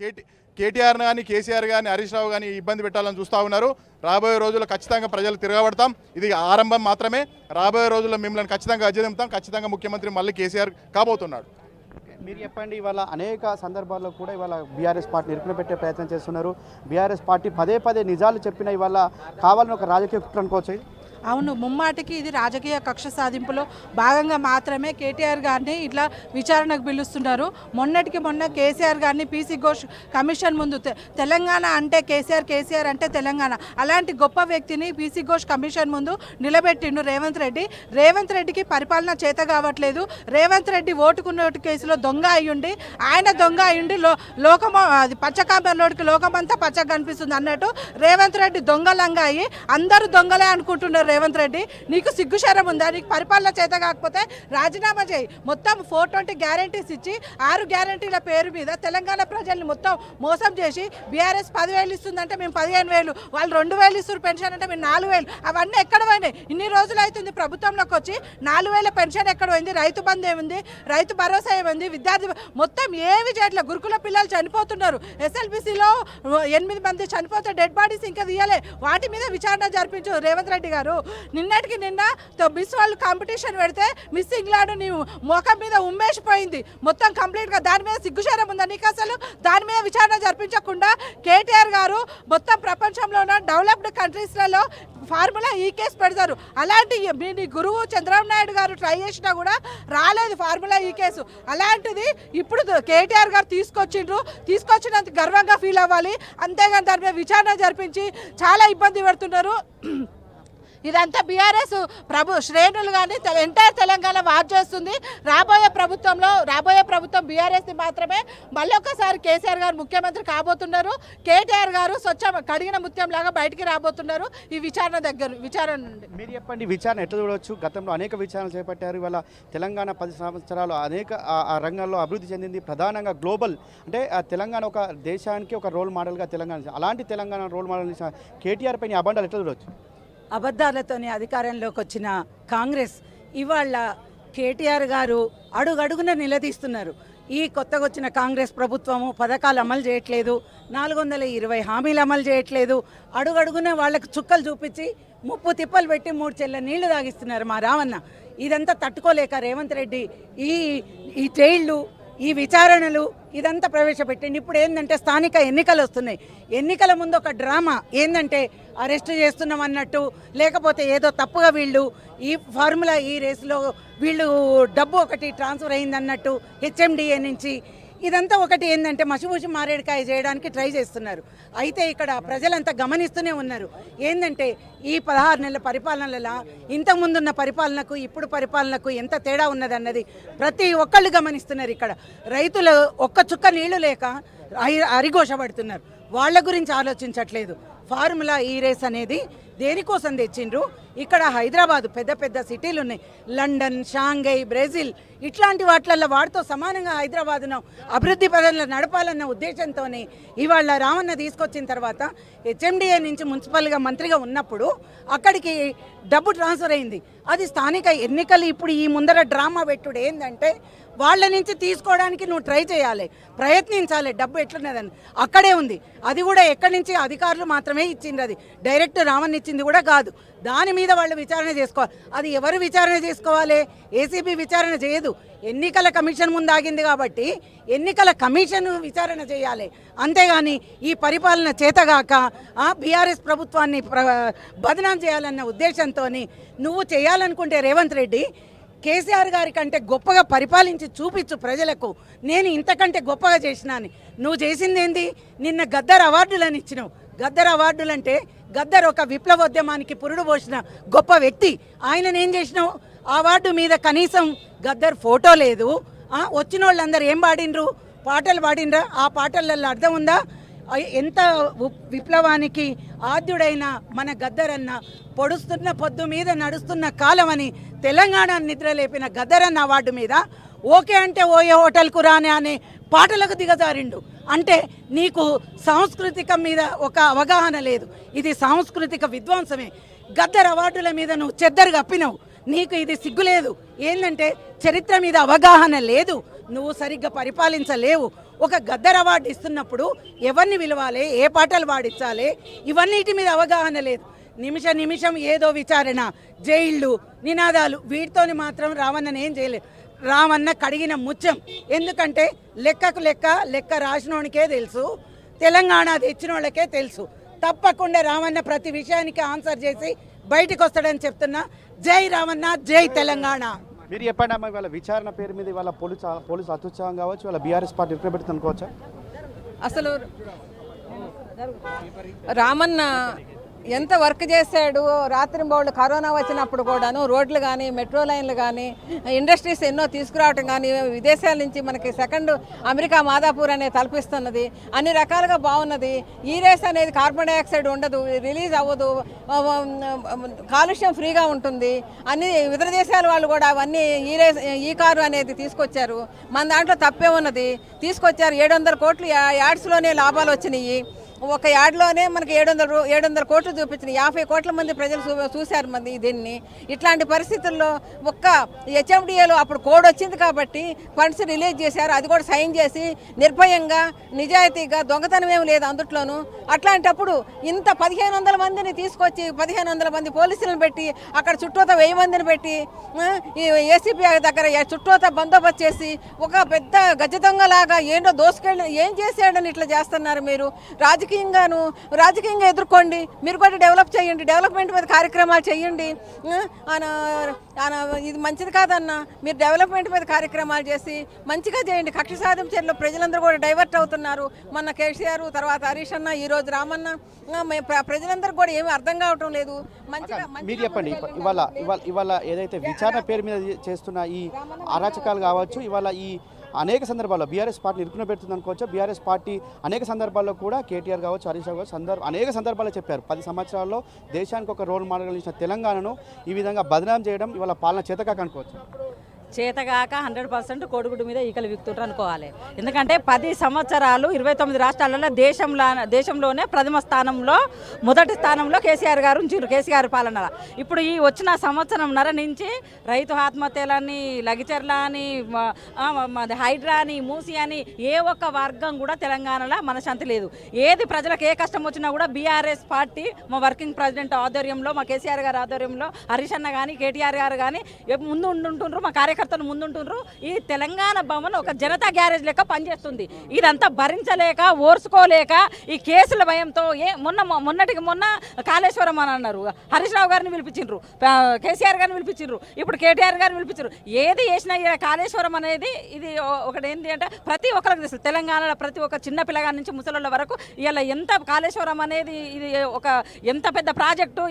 కేటీఆర్ కానీ కేసీఆర్ కానీ హరీష్ రావు కానీ ఇబ్బంది పెట్టాలని చూస్తూ ఉన్నారు. రాబోయే రోజుల్లో ఖచ్చితంగా ప్రజలు తిరగబడతాం. ఇది ఆరంభం మాత్రమే. రాబోయే రోజుల్లో మిమ్మల్ని ఖచ్చితంగా అజ్జదింపుతాం. ఖచ్చితంగా ముఖ్యమంత్రి మళ్ళీ కేసీఆర్ కాబోతున్నాడు. మీరు చెప్పండి, ఇవాళ అనేక సందర్భాల్లో కూడా ఇవాళ బీఆర్ఎస్ పార్టీ నిరుపున పెట్టే ప్రయత్నం చేస్తున్నారు. బీఆర్ఎస్ పార్టీ పదే పదే నిజాలు చెప్పిన ఇవాళ కావాలని ఒక రాజకీయ కుట్ర అనుకోవచ్చు. అవును, ముమ్మాటికి ఇది రాజకీయ కక్ష సాధింపులో భాగంగా మాత్రమే కేటీఆర్ గారిని ఇట్లా విచారణకు పిలుస్తున్నారు. మొన్నటికి మొన్న కేసీఆర్ గారిని పీసీ ఘోష్ కమిషన్ ముందు తెలంగాణ అంటే కేసీఆర్ అంటే తెలంగాణ అలాంటి గొప్ప వ్యక్తిని పీసీ ఘోష్ కమిషన్ ముందు నిలబెట్టిండు రేవంత్ రెడ్డి. రేవంత్ రెడ్డికి పరిపాలన చేత కావట్లేదు. రేవంత్ రెడ్డి ఓటుకున్నోటు కేసులో దొంగ అయ్యుండి ఆయన దొంగ అయ్యుండి అది పచ్చకాంబర్లోడికి లోకమంతా పచ్చగా కనిపిస్తుంది అన్నట్టు రేవంత్ రెడ్డి దొంగలంగా అయ్యి అందరూ దొంగలే అనుకుంటున్నారు. రేవంత్ రెడ్డి, నీకు సిగ్గుశరం ఉందా? నీకు పరిపాలన చేత కాకపోతే రాజీనామా చేయి. మొత్తం 420 గ్యారంటీస్ ఇచ్చి 6 గ్యారంటీల పేరు మీద తెలంగాణ ప్రజల్ని మొత్తం మోసం చేసి బీఆర్ఎస్ 10,000 ఇస్తుందంటే మేము 15,000, వాళ్ళు 2,000 ఇస్తారు పెన్షన్ అంటే మేము 4,000. అవన్నీ ఎక్కడ పోయినాయి? ఇన్ని రోజులు అవుతుంది ప్రభుత్వంలోకి వచ్చి 4,000 పెన్షన్ ఎక్కడ పోయింది? రైతు బంధు ఏముంది? రైతు భరోసా ఏముంది? విద్యార్థి మొత్తం ఏవి చేయట్లేదు. గురుకుల పిల్లలు చనిపోతున్నారు. ఎస్ఎల్బిసిలో 8 మంది చనిపోతే డెడ్ బాడీస్ ఇంకా తీయలే. వాటి మీద విచారణ జరిపించు రేవంత్ రెడ్డి గారు. నిన్నటికి నిన్న మిస్ వరల్డ్ కాంపిటీషన్ పెడితే మిస్ ఇంగ్లాండ్ నీ ముఖం మీద ఉమ్మేసిపోయింది మొత్తం కంప్లీట్గా. దాని మీద సిగ్గుశరం ఉందా నీకు? అసలు దాని మీద విచారణ జరిపించకుండా కేటీఆర్ గారు మొత్తం ప్రపంచంలో ఉన్న డెవలప్డ్ కంట్రీస్లలో ఫార్ములా ఈ కేసు పెడతారు. అలాంటి మీ గురువు చంద్రబాబు నాయుడు గారు ట్రై చేసినా కూడా రాలేదు ఫార్ములా ఈ కేసు. అలాంటిది ఇప్పుడు కేటీఆర్ గారు తీసుకొచ్చినంత గర్వంగా ఫీల్ అవ్వాలి. అంతేగాని దాని మీద విచారణ జరిపించి చాలా ఇబ్బంది పెడుతున్నారు. ఇదంతా బీఆర్ఎస్ శ్రేణులు కానీ ఎంటైర్ తెలంగాణ వాచ్ చేస్తుంది. రాబోయే ప్రభుత్వం బీఆర్ఎస్ని మాత్రమే. మళ్ళీ ఒకసారి కేసీఆర్ గారు ముఖ్యమంత్రి కాబోతున్నారు. కేటీఆర్ గారు కడిగిన ముత్యంలాగా బయటికి రాబోతున్నారు ఈ విచారణ నుండి. మీరు చెప్పండి, విచారణ ఎట్లా చూడవచ్చు? గతంలో అనేక విచారణలు చేపట్టారు. ఇవాళ తెలంగాణ 10 సంవత్సరాలు అనేక రంగాల్లో అభివృద్ధి చెందింది. ప్రధానంగా గ్లోబల్ అంటే తెలంగాణ ఒక దేశానికి ఒక రోల్ మోడల్గా తెలంగాణ, అలాంటి తెలంగాణ రోల్ మోడల్ కేటీఆర్ పైన అబండాలు ఎట్లా చూడవచ్చు? అబద్ధాలతోనే అధికారంలోకి వచ్చిన కాంగ్రెస్ ఇవాళ కేటీఆర్ గారు అడుగడుగున నిలదీస్తున్నారు. ఈ కొత్తగా వచ్చిన కాంగ్రెస్ ప్రభుత్వము పథకాలు అమలు చేయట్లేదు, 420 హామీలు అమలు చేయట్లేదు, అడుగడుగున వాళ్ళకు చుక్కలు చూపించి ముప్పు తిప్పలు పెట్టి 3 చెల్ల నీళ్లు తాగిస్తున్నారు మా రావన్న. ఇదంతా తట్టుకోలేక రేవంత్ రెడ్డి ఈ జైళ్ళు, ఈ విచారణలు ఇదంతా ప్రవేశపెట్టింది. ఇప్పుడు ఏంటంటే స్థానిక ఎన్నికలు వస్తున్నాయి. ఎన్నికల ముందు ఒక డ్రామా ఏంటంటే అరెస్ట్ చేస్తున్నాం అన్నట్టు, లేకపోతే ఏదో తప్పుగా వీళ్ళు ఈ ఫార్ములా ఈ రేసులో వీళ్ళు డబ్బు ఒకటి ట్రాన్స్ఫర్ అయిందన్నట్టు హెచ్ఎండిఏ నుంచి ఇదంతా ఒకటి ఏంటంటే మసిపూసి మారేడుకాయ చేయడానికి ట్రై చేస్తున్నారు. అయితే ఇక్కడ ప్రజలంతా గమనిస్తూనే ఉన్నారు. ఏంటంటే ఈ 16 నెలల పరిపాలనలలో ఇంతకుముందున్న పరిపాలనకు ఇప్పుడు పరిపాలనకు ఎంత తేడా ఉన్నదన్నది ప్రతి ఒక్కళ్ళు గమనిస్తున్నారు. ఇక్కడ రైతులు ఒక్క చుక్క నీళ్లు లేక అరిఘోషపడుతున్నారు. వాళ్ళ గురించి ఆలోచించట్లేదు. ఫార్ములా ఈ రేస్ అనేది దేనికోసం తెచ్చిండ్రు? ఇక్కడ హైదరాబాదు పెద్ద పెద్ద సిటీలు ఉన్నాయి, లండన్, షాంఘై, బ్రెజిల్, ఇట్లాంటి వాటిల్లో వాటితో సమానంగా హైదరాబాదును అభివృద్ధి పదంలో నడపాలన్న ఉద్దేశంతో ఇవాళ రావన్న తీసుకొచ్చిన తర్వాత హెచ్ఎండిఏ నుంచి మున్సిపల్గా మంత్రిగా ఉన్నప్పుడు అక్కడికి డబ్బు ట్రాన్స్ఫర్ అయింది. అది స్థానిక ఎన్నికలు. ఇప్పుడు ఈ ముందర డ్రామా పెట్టుడు ఏంటంటే వాళ్ళ నుంచి తీసుకోవడానికి నువ్వు ట్రై చేయాలి, ప్రయత్నించాలి. డబ్బు ఎట్లున్నదని అక్కడే ఉంది. అది కూడా ఎక్కడి నుంచి అధికారులు మాత్రమే ఇచ్చింది, అది డైరెక్ట్ రావణ్ ఇచ్చింది కూడా కాదు. దాని మీద వాళ్ళు విచారణ చేసుకోవాలి. అది ఎవరు విచారణ చేసుకోవాలి? ఏసీబీ విచారణ చేయదు. ఎన్నికల కమిషన్ ముందు ఆగింది కాబట్టి ఎన్నికల కమిషన్ విచారణ చేయాలి. అంతేగాని ఈ పరిపాలన చేతగాక బీఆర్ఎస్ ప్రభుత్వాన్ని బదనాం చేయాలన్న ఉద్దేశంతో నువ్వు చేయాలనుకుంటే రేవంత్ రెడ్డి కేసీఆర్ గారి కంటే గొప్పగా పరిపాలించి చూపించు ప్రజలకు, నేను ఇంతకంటే గొప్పగా చేసినాను. నువ్వు చేసింది ఏంది? నిన్న గద్దర్ అవార్డులని ఇచ్చినావు. గద్దర్ అవార్డులు అంటే గద్దర్ ఒక విప్లవోద్యమానికి పురుడు పోసిన గొప్ప వ్యక్తి. ఆయనను ఏం చేసినావు? అవార్డు మీద కనీసం గద్దర్ ఫోటో లేదు. వచ్చిన వాళ్ళందరూ ఏం పాడిండ్రు? పాటలు పాడిండ్రా? ఆ పాటలలో అర్థం ఉందా? ఎంత విప్లవానికి ఆద్యుడైన మన గద్దరన్న పొడుస్తున్న పొద్దు మీద నడుస్తున్న కాలమని తెలంగాణ నిద్రలేపిన గద్దరన్న అవార్డు మీద ఓకే అంటే ఓయే హోటల్కు రానే అనే పాటలకు దిగజారిండు. అంటే నీకు సాంస్కృతికం మీద ఒక అవగాహన లేదు. ఇది సాంస్కృతిక విధ్వంసమే. గద్దర్ అవార్డుల మీద నువ్వు చెద్దరు కప్పినవు. నీకు ఇది సిగ్గులేదు. ఏంటంటే చరిత్ర మీద అవగాహన లేదు. నువ్వు సరిగ్గా పరిపాలించలేవు. ఒక గద్దర్ అవార్డు ఇస్తున్నప్పుడు ఎవరిని పిలవాలి, ఏ పాటలు పాడించాలి, ఇవన్నిటి మీద అవగాహన లేదు. నిమిషం ఏదో విచారణ, జైళ్ళు, నినాదాలు, వీటితోని మాత్రం రావణ్ణని ఏం చేయలేదు. రావణ కడిగిన ముత్యం. ఎందుకంటే లెక్క రాసినోనికే తెలుసు, తెలంగాణ తెచ్చిన వాళ్ళకే తెలుసు. తప్పకుండా రావణ ప్రతి విషయానికి ఆన్సర్ చేసి బయటకు వస్తాడని చెప్తున్నా. జై రావణ, జై తెలంగాణ. మీరు చెప్పండి అమ్మా, ఇవాళ విచారణ పేరు మీద ఇవాళ పోలీసు అత్యుత్సాహం కావచ్చు, ఇవాళ బీఆర్ఎస్ పార్టీ ఇరుకుబెడుతుంది అనుకోవచ్చా? అసలు రామన్న ఎంత వర్క్ చేశాడు. రాత్రింబౌళ్ళు కరోనా వచ్చినప్పుడు కూడాను రోడ్లు కానీ, మెట్రో లైన్లు కానీ, ఇండస్ట్రీస్ ఎన్నో తీసుకురావటం కానీ, విదేశాల నుంచి మనకి సెకండ్ అమెరికా మాదాపూర్ అనేది తలపిస్తున్నది. అన్ని రకాలుగా బాగున్నది. ఈ రేస్ అనేది కార్బన్ డైఆక్సైడ్ ఉండదు, రిలీజ్ అవ్వదు, కాలుష్యం ఫ్రీగా ఉంటుంది. అన్ని ఇతర దేశాల వాళ్ళు కూడా అవన్నీ ఈ కారు అనేది తీసుకొచ్చారు. మన దాంట్లో తప్పే ఉన్నది. తీసుకొచ్చారు. 700 కోట్లు యాడ్స్లోనే లాభాలు వచ్చినాయి. ఒక యార్డ్లోనే మనకి 700 కోట్లు చూపించినాయి. 50 కోట్ల మంది ప్రజలు చూశారు మంది దీన్ని. ఇట్లాంటి పరిస్థితుల్లో ఒక్క హెచ్ఎండిఏలో అప్పుడు కోడ్ వచ్చింది కాబట్టి ఫండ్స్ రిలీజ్ చేశారు. అది కూడా సైన్ చేసి నిర్భయంగా, నిజాయితీగా, దొంగతనం ఏమి లేదు అందుట్లోనూ. అట్లాంటప్పుడు ఇంత 1500 మందిని తీసుకొచ్చి 1500 మంది పోలీసులను పెట్టి అక్కడ చుట్టూత 1000 మందిని పెట్టి ఈ ఏసీపీ దగ్గర చుట్టూత బందోబస్తు చేసి ఒక పెద్ద గజ దొంగలాగా ఏంటో దోసుకెళ్ళి ఏం చేసాడని ఇట్లా చేస్తున్నారు మీరు. రాజకీయంగా ఎదుర్కోండి. మీరు కూడా డెవలప్ చేయండి, డెవలప్మెంట్ మీద కార్యక్రమాలు చేయండి. ఇది మంచిది కాదన్నా. మీరు డెవలప్మెంట్ మీద కార్యక్రమాలు చేసి మంచిగా చేయండి. కక్ష సాధింపు చర్యలో ప్రజలందరూ కూడా డైవర్ట్ అవుతున్నారు. మొన్న కేసీఆర్, తర్వాత హరీష్ అన్న, ఈరోజు రామన్న, ప్రజలందరూ కూడా ఏమీ అర్థం కావటం లేదు. మీరు చెప్పండి, ఇవాళ ఏదైతే విచారణ పేరు మీద చేస్తున్న ఈ అరాచకాలు కావచ్చు, ఇవాళ ఈ అనేక సందర్భాల్లో బీఆర్ఎస్ పార్టీ ఇరుకున పెడుతుంది అనుకోవచ్చు. బీఆర్ఎస్ పార్టీ అనేక సందర్భాల్లో కూడా కేటీఆర్ కావచ్చు, హరీష్ రావు కావచ్చు, అనేక సందర్భాల్లో చెప్పారు 10 సంవత్సరాల్లో దేశానికి ఒక రోల్ మోడల్ ఇచ్చిన తెలంగాణను ఈ విధంగా బదనాం చేయడం ఇవాళ పాలన చేతకాక అనుకోవచ్చు. చేతగాక 100% కోడిగుడ్డు మీద ఈకలు విక్తుంటారు అనుకోవాలి. ఎందుకంటే 10 సంవత్సరాలు 29 రాష్ట్రాలలో దేశంలోనే ప్రథమ స్థానంలో, మొదటి స్థానంలో కేసీఆర్ గారు ఉంచారు. కేసీఆర్ పాలన ఇప్పుడు ఈ వచ్చిన సంవత్సరంన్నర నుంచి రైతు ఆత్మహత్యలని, లగిచర్ల అని, హైడ్రా అని, మూసి అని ఏ ఒక్క వర్గం కూడా తెలంగాణలో మనశాంతి లేదు. ఏది ప్రజలకు ఏ కష్టం వచ్చినా కూడా బీఆర్ఎస్ పార్టీ మా వర్కింగ్ ప్రెసిడెంట్ ఆధ్వర్యంలో, మా కేసీఆర్ గారి ఆధ్వర్యంలో, హరీష్ అన్న కానీ, కేటీఆర్ గారు కానీ ముందు ఉంటుండ్రు. మా కార్యకర్తలు ముందుంటుండ్రు. ఈ తెలంగాణ భవన్ ఒక జనతా గ్యారేజ్ లెక్క పనిచేస్తుంది. ఇదంతా భరించలేక, ఓర్చుకోలేక, ఈ కేసుల భయంతో మొన్నటికి మొన్న కాళేశ్వరం అని అన్నారు. హరీష్ రావు గారిని పిలిపించిండ్రు, కేసీఆర్ గారిని పిలిపించిండ్రు, ఇప్పుడు కేటీఆర్ గారిని పిలిపించారు. ఏది చేసినా కాళేశ్వరం అనేది ఇది ఒకటి ఏంటి అంటే ప్రతి ఒక్కరికి తెలుసు. తెలంగాణలో ప్రతి ఒక్క చిన్న పిల్లగాడి నుంచి ముసలోళ్ళ వరకు ఇలా ఎంత కాళేశ్వరం అనేది ఇది ఒక ఎంత పెద్ద ప్రాజెక్టు,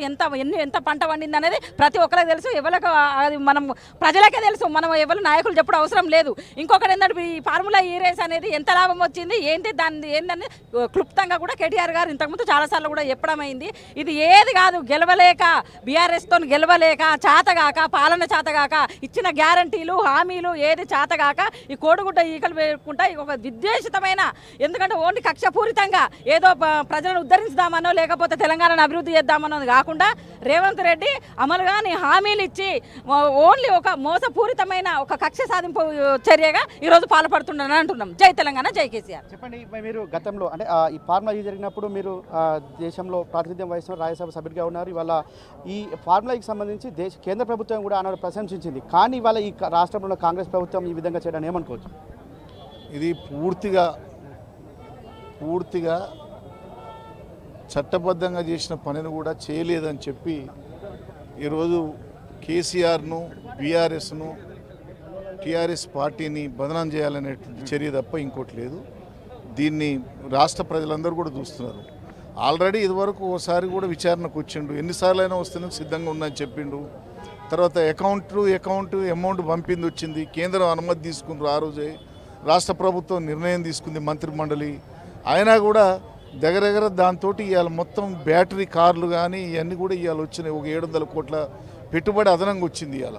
ఎంత పంట పండింది అనేది ప్రతి ఒక్కరికి తెలుసు. ఎవరికి అది మనం ప్రజలకే తెలుసు. మనం ఎవరు నాయకులు చెప్పడం అవసరం లేదు. ఇంకొకటి ఏంటంటే ఈ ఫార్ములా ఈ రేస్ అనేది ఎంత లాభం వచ్చింది, ఏందని క్లుప్తంగా కూడా కేటీఆర్ గారు ఇంతకుముందు చాలాసార్లు కూడా చెప్పడం అయింది. ఇది ఏది కాదు, గెలవలేక, బీఆర్ఎస్తో గెలవలేక, చాతగాక, పాలన చాతగాక, ఇచ్చిన గ్యారంటీలు, హామీలు ఏది చాతగాక ఈ కోడిగుడ్డ ఈకలు వేయకుండా ఒక విద్వేషితమైన, ఎందుకంటే ఓన్లీ కక్షపూరితంగా ఏదో ప్రజలను ఉద్ధరించుదామనో లేకపోతే తెలంగాణను అభివృద్ధి చేద్దామన్నది కాకుండా రేవంత్ రెడ్డి అమలుగాని హామీలు ఇచ్చి ఓన్లీ ఒక మోసపూరితమైన ఒక కక్ష సాధింపు చర్యగా ఈరోజు పాల్పడుతున్నారని అంటున్నాం. జై తెలంగాణ, జై కేసీఆర్. చెప్పండి, మీరు గతంలో అంటే ఈ ఫార్ములా జరిగినప్పుడు మీరు దేశంలో ప్రాతినిధ్యం వహిస్తున్న రాజ్యసభ సభ్యుడిగా ఉన్నారు. ఇవాళ ఈ ఫార్ములాకి సంబంధించి కేంద్ర ప్రభుత్వం కూడా ఆనాడు ప్రశంసించింది. కానీ ఇవాళ ఈ రాష్ట్రంలో కాంగ్రెస్ ప్రభుత్వం ఈ విధంగా చేయడానికి ఏమనుకోవచ్చు? ఇది పూర్తిగా చట్టబద్ధంగా చేసిన పనిని కూడా చేయలేదని చెప్పి ఈరోజు కేసీఆర్ను, బీఆర్ఎస్ను, టీఆర్ఎస్ పార్టీని బదనాం చేయాలనేటువంటి చర్య తప్ప ఇంకోటి లేదు. దీన్ని రాష్ట్ర ప్రజలందరూ కూడా చూస్తున్నారు. ఆల్రెడీ ఇదివరకు ఒకసారి కూడా విచారణకు వచ్చిండు, ఎన్నిసార్లు అయినా వస్తేందుకు సిద్ధంగా ఉందని చెప్పిండు. తర్వాత అకౌంట్ అమౌంట్ పంపింది వచ్చింది, కేంద్రం అనుమతి తీసుకుండ్రు. ఆ రోజే రాష్ట్ర ప్రభుత్వం నిర్ణయం తీసుకుంది, మంత్రిమండలి. అయినా కూడా దగ్గర దాంతో ఇవాళ మొత్తం బ్యాటరీ కార్లు కానీ ఇవన్నీ కూడా ఇవాళ వచ్చినాయి. ఒక 700 కోట్ల పెట్టుబడి అదనంగా వచ్చింది ఇవాళ.